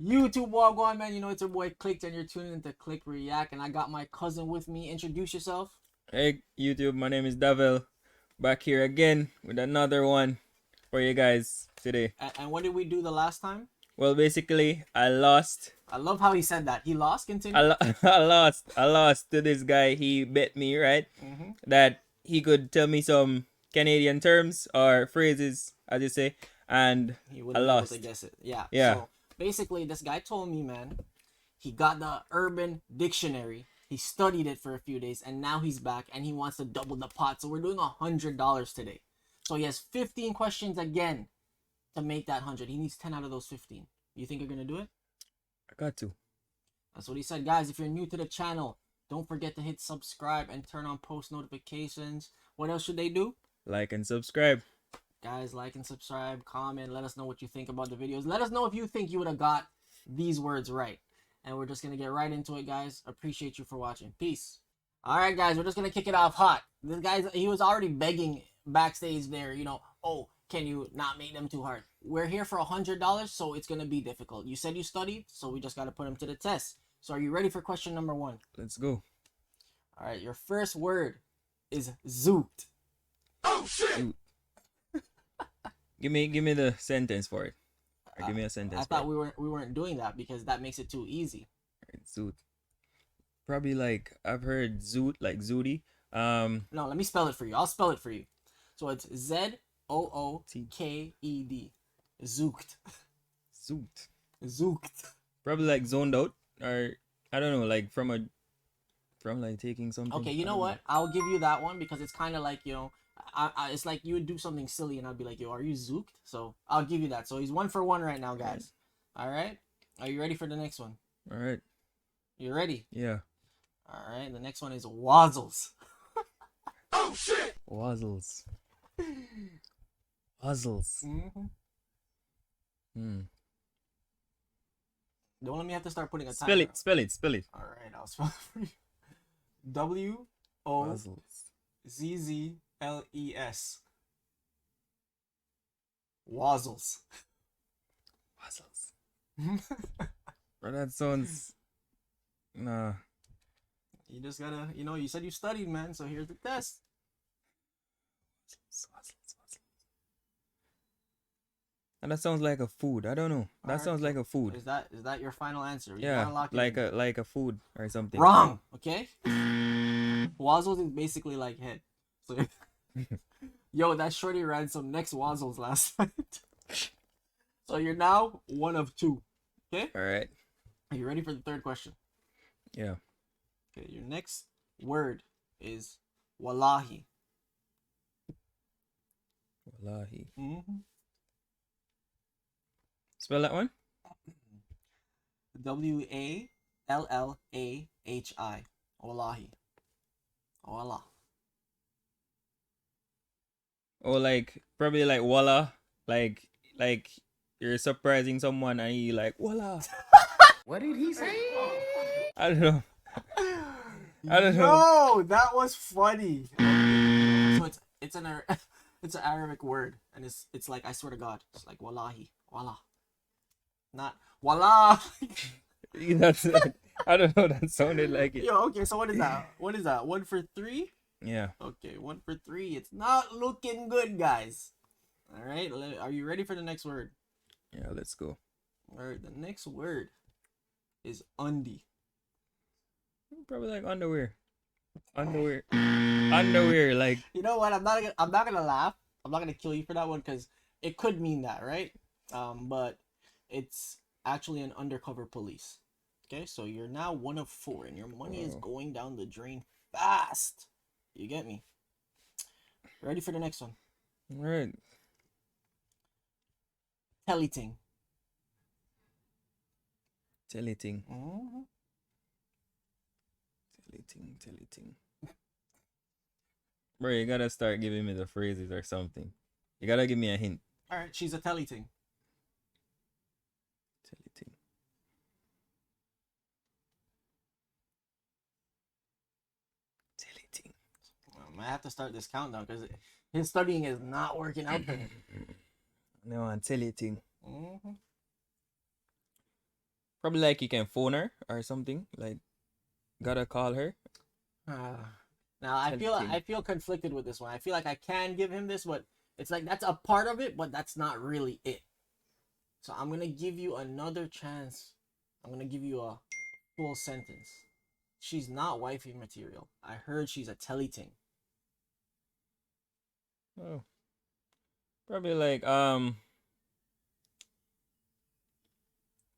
YouTube Wagwan, man. You know it's your boy Clicked, and you're tuning into Click React. And I got my cousin with me. Introduce yourself. Hey YouTube, my name is Davel. Back here again with another one for you guys today. And what did we do the last time? Well, basically, I lost. I love how he said that. He lost. Continue. I lost to this guy. He bet me, right? That he could tell me some Canadian terms or phrases, as you say, and He I wouldn't be able lost. to guess it. Yeah. Yeah. So basically, this guy told me, man, he got the Urban Dictionary. He studied it for a few days, and now he's back, and he wants to double the pot. So we're doing $100 today. So he has 15 questions again to make that 100. He needs 10 out of those 15. You think you're gonna do it? I got to. That's what he said. Guys, if you're new to the channel, don't forget to hit subscribe and turn on post notifications. What else should they do? Like and subscribe. Guys, like and subscribe, comment, let us know what you think about the videos. Let us know if you think you would have got these words right. And we're just going to get right into it, guys. Appreciate you for watching. Peace. Alright, guys, we're just going to kick it off hot. This guy, he was already begging backstage there, you know, oh, can you not make them too hard? We're here for $100, so it's going to be difficult. You said you studied, so we just got to put him to the test. So are you ready for question number 1? Let's go. Alright, your first word is zoot. Oh shit! Give me the sentence for it. Or give me a sentence. I thought we weren't doing that because that makes it too easy. Zoot. Probably like I've heard zoot, like zooty. No, let me spell it for you. I'll spell it for you. So it's ZOOKED. Zooked. Zoot. Zooked. Probably like zoned out, or I don't know, like from like taking something. Okay, you know what? I'll give you that one because it's kind of like, you know, it's like you would do something silly and I'd be like, yo, are you zooked? So I'll give you that. So he's 1 for 1 right now, guys. All right. Are you ready for the next one? All right. You ready? Yeah. All right. The next one is wazzles. Oh shit! Wazzles. Wazzles. Don't let me have to start putting a Spell timer. it. Spell it. Spell it. All right, I'll spell it for you. WOZZLES. Wazzles. Wazzles. Bro, that sounds. Nah. You just gotta, you know, you said you studied, man, so here's the test. And that sounds like a food. I don't know. That Alright. sounds like a food. Is that your final answer? You Yeah, wanna lock it like in? a food or something. Wrong. Okay. Wazzles is basically like head. So, yo, that shorty ran some next wazzles last night. So you're now 1 of 2. Okay. All right. Are you ready for the third question? Yeah. Okay. Your next word is wallahi. Wallahi. Spell that one. WALLAHI. Wallahi. Wallah. Oh, like probably like walla, like you're surprising someone and you like walla. What did he say? I don't know. I don't know. No, that was funny. So it's an Arabic word, and it's like, I swear to God, it's like wallahi, wallah, not wallah. That's I don't know. That sounded like it. Yo, okay. So what is that? What is that? 1 for 3. Yeah. Okay, 1 for 3. It's not looking good, guys. All right. Are you ready for the next word? Yeah. Let's go. All right. The next word is undie. Probably like underwear. Underwear. Underwear. Like. You know what? I'm not gonna laugh. I'm not gonna kill you for that one because it could mean that, right? But it's actually an undercover police. Okay, so you're now 1 of 4, and your money is going down the drain fast. You get me? Ready for the next one? All right. Tellyting. Tellyting. Tellyting. Bro, you gotta start giving me the phrases or something. You gotta give me a hint. All right, she's a tellyting. Tellyting. Tellyting. I might have to start this countdown because his studying is not working out for him. No, I'm tellyting. Probably like you can phone her or something. Like, gotta call her. Now I feel conflicted with this one. I feel like I can give him this, but it's like that's a part of it, but that's not really it. So I'm gonna give you another chance. I'm gonna give you a full sentence. She's not wifey material. I heard she's a teleting. Oh. Probably like,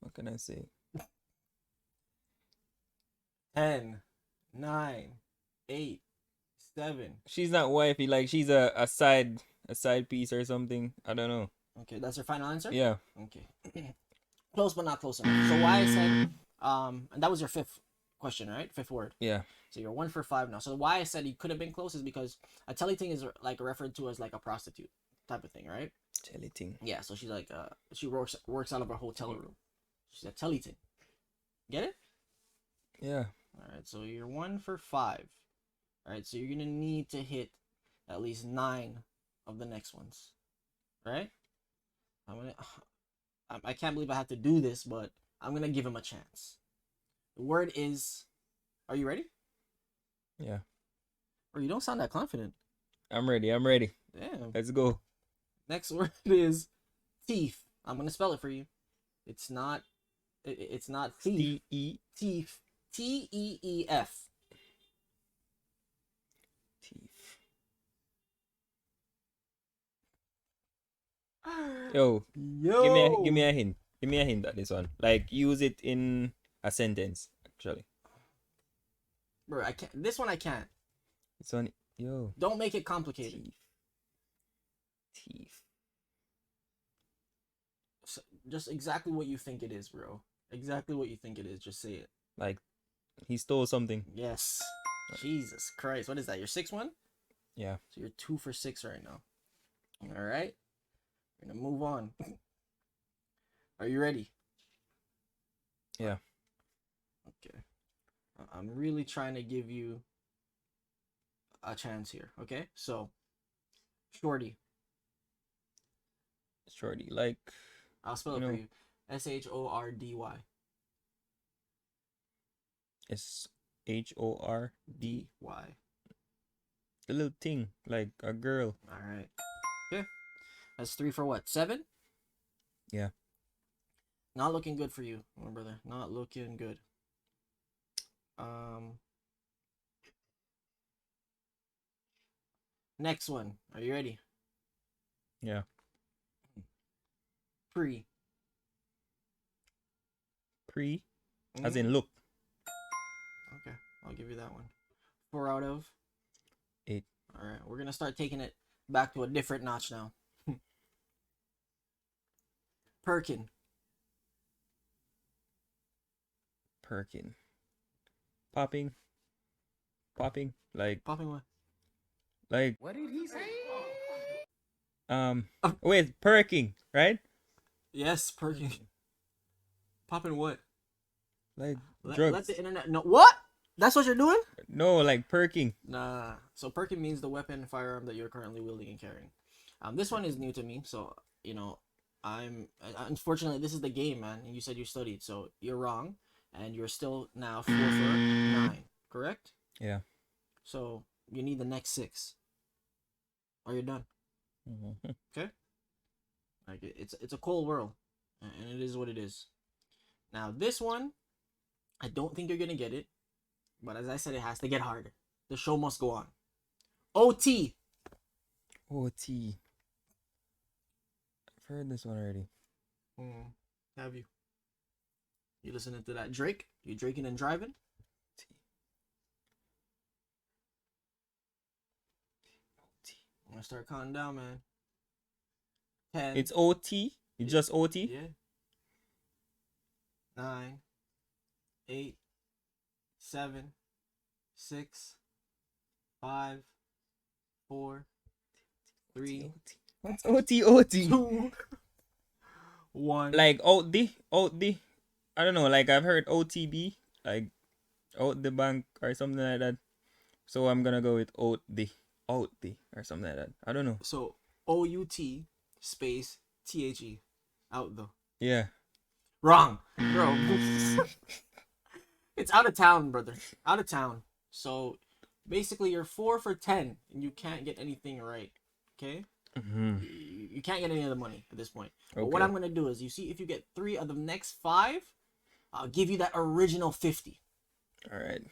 what can I say? 10, 9, 8, 7. She's not wifey, like she's a side piece or something. I don't know. Okay, that's your final answer? Yeah. Okay. Close but not close enough. So why I said and that was your fifth question, right? Fifth word. Yeah. So you're 1 for 5 now. So why I said you could have been close is because a teleting is like referred to as like a prostitute type of thing, right? Teleting. Yeah, so she's like she works out of a hotel room. She's a teleting. Get it? Yeah. All right, so you're 1 for 5. All right, so you're gonna need to hit at least 9 of the next ones, right? I can't believe I have to do this, but I'm gonna give him a chance. The word is, are you ready? Yeah. Or you don't sound that confident. I'm ready. I'm ready. Damn. Let's go. Next word is teeth. I'm gonna spell it for you. It's not. It's not thief. T-E. Teeth. Teef. Teeth. Yo, Yo. give me a hint. Give me a hint at this one. Like use it in a sentence, actually. Bro, I can't. This one I can't. This one, yo. Don't make it complicated. Teeth. Teeth. So, just exactly what you think it is, bro. Exactly what you think it is. Just say it. Like he stole something. Yes. Jesus Christ. What is that? Your sixth one? Yeah. So you're 2 for 6 right now. All right. We're gonna move on. Are you ready? Yeah. Okay. I'm really trying to give you a chance here. Okay. So, shorty. Shorty. Like I'll spell it for you. SHORDY. SHORD. Y. The little thing, like a girl. All right. Okay. That's 3 for what? 7? Yeah. Not looking good for you, my brother. Not looking good. Next one. Are you ready? Yeah. Pre. Pre, as in look. Okay, I'll give you that one. 4 out of 8. All right, we're gonna start taking it back to a different notch now. Perkin. Perkin. Popping. Like Popping what? like What did he say? wait, perking, right? Yes, perking. Popping what? Like Let drugs. the internet know. What? That's what you're doing? No, like perking. Nah. So perking means the weapon, firearm that you're currently wielding and carrying. This one is new to me, so you know, unfortunately this is the game, man. And you said you studied, so you're wrong, and you're still now 4 for 9. Correct? Yeah. So you need the next 6, or you're done. Mm-hmm. Okay. Like it's a cold world, and it is what it is. Now this one, I don't think you're gonna get it, but as I said, it has to get harder. The show must go on. OT. OT. I've heard this one already. Have you? You listening to that Drake? You drinking and driving? I'm gonna start counting down, man. 10. It's OT. It's just OT. Yeah. 9, 8, 7, 6, 5, 4, 3, What's OT? 2, 1. Like OT. I don't know. Like I've heard OTB, like out the bank or something like that. So I'm gonna go with OT or something like that. I don't know. So OUT space THE out though. Yeah. Wrong, bro. It's out of town, brother. Out of town. So basically, you're 4 for 10, and you can't get anything right. Okay. You can't get any of the money at this point. But what Okay. I'm gonna do is, you see, if you get 3 of the next 5, I'll give you that original 50. All right.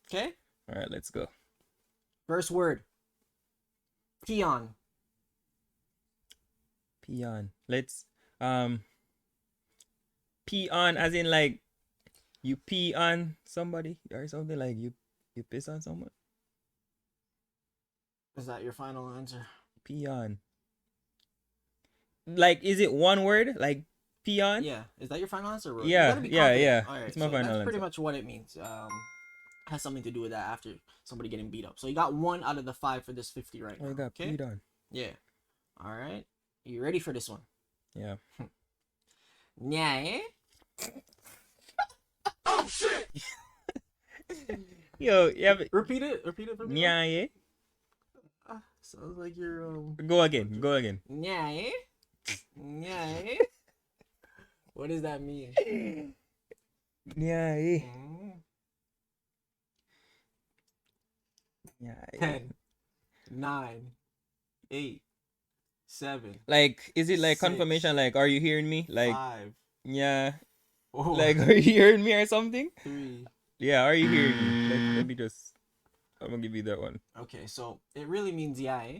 Okay. All right. Let's go. First word. Peon. Peon. Let's pee on as in like you pee on somebody or something, like you piss on someone. Is that your final answer? Pee on. Like, is it one word? Like pee on? Yeah. Is that your final answer, bro? Yeah, You gotta be yeah, confident. yeah. All right. It's my So final that's pretty answer. much what it means. Has something to do with that after somebody getting beat up. So you got 1 out of the 5 for this 50 right now. Oh, I got Okay. peed on. Yeah. All right. You ready for this one? Yeah. Yeah. Yo, yeah, but Repeat it. Repeat it for me. yeah, yeah. Sounds like you're Go again. Go again. Yeah. Yeah. What does that mean? Yeah, yeah. Mm. Yeah, yeah. 10, 9, 8, 7, Like, is it like 6, confirmation? Like, are you hearing me? Like, 5, yeah. 4, Like, are you hearing me or something? 3. Yeah, are you hearing me? Let me just. I'm gonna give you that one. Okay, so it really means yeah.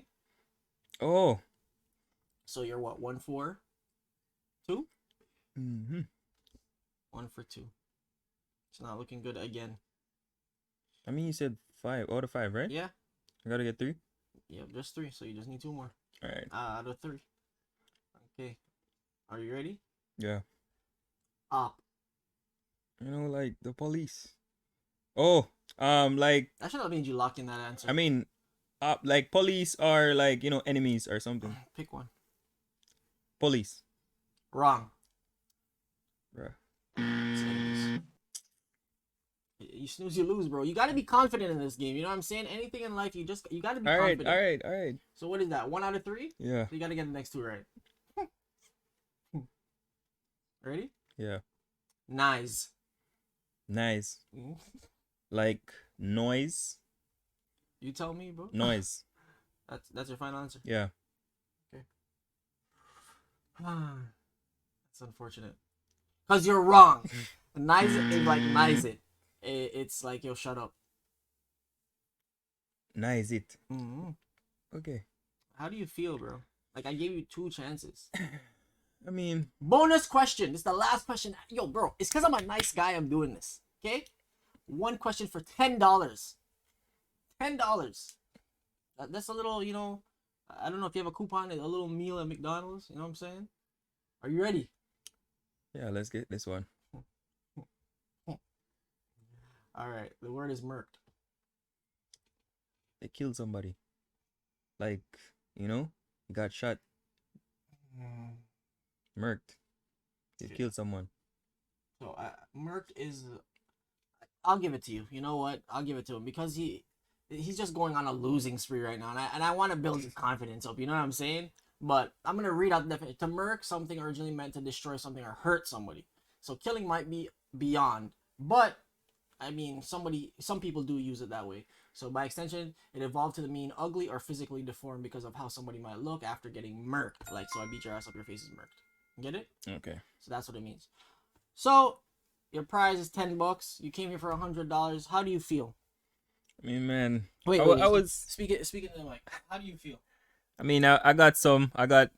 Oh. So you're what? 1 for 2? Mm-hmm. 1 for 2. It's not looking good again. I mean, you said 5 out of 5, right? Yeah. I gotta get 3. Yep, just 3. So you just need 2 more. All right. Out of 3. Okay. Are you ready? Yeah. Op. You know, like the police. Oh, like That should have made you lock in that answer. I mean, like police are like, you know, enemies or something. Pick one. Police. Wrong. Bruh. It's enemies. You snooze, you lose, bro. You gotta be confident in this game. You know what I'm saying? Anything in life, you gotta be All right, confident. all right. So what is that? 1 out of 3? Yeah, So you gotta get the next 2 right. Ready? yeah. Nice. Nice. Like noise. You tell me, bro. Noise. That's your final answer. Yeah. That's unfortunate. Cause you're wrong. Nice is like nice it. It's like, yo, shut up. Nice it. Mm-hmm. Okay. How do you feel, bro? Like, I gave you 2 chances. I mean, Bonus question. This is the last question. Yo, bro, it's because I'm a nice guy I'm doing this. Okay? 1 question for $10. $10. That's a little, you know, I don't know if you have a coupon, a little meal at McDonald's. You know what I'm saying? Are you ready? yeah, let's get this one. All right. The word is murked. They killed somebody. Like, you know, he got shot, murked. They Okay. killed someone. So, murked is... I'll give it to you. You know what? I'll give it to him because he's just going on a losing spree right now, and I want to build his confidence up. You know what I'm saying? But I'm gonna read out the definition. To murk, something originally meant to destroy something or hurt somebody. So killing might be beyond, but I mean, some people do use it that way. So by extension, it evolved to mean ugly or physically deformed because of how somebody might look after getting murked. Like, so I beat your ass up, your face is murked. Get it? Okay. So that's what it means. So your prize is $10. You came here for $100. How do you feel? I mean, man. Wait, I was. speaking to the mic. How do you feel? I mean, I got some. I got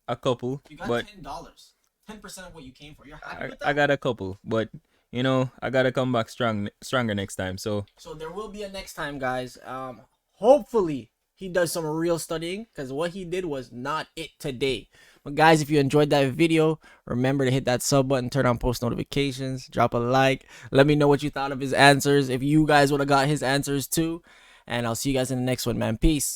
a couple, You got but $10. 10% of what you came for. You're happy with that? I got a couple, but you know, I gotta come back stronger next time. So So there will be a next time, guys. Hopefully he does some real studying, because what he did was not it today. But guys, if you enjoyed that video, remember to hit that sub button, turn on post notifications, drop a like, let me know what you thought of his answers, if you guys would have got his answers too, and I'll see you guys in the next one, man. Peace.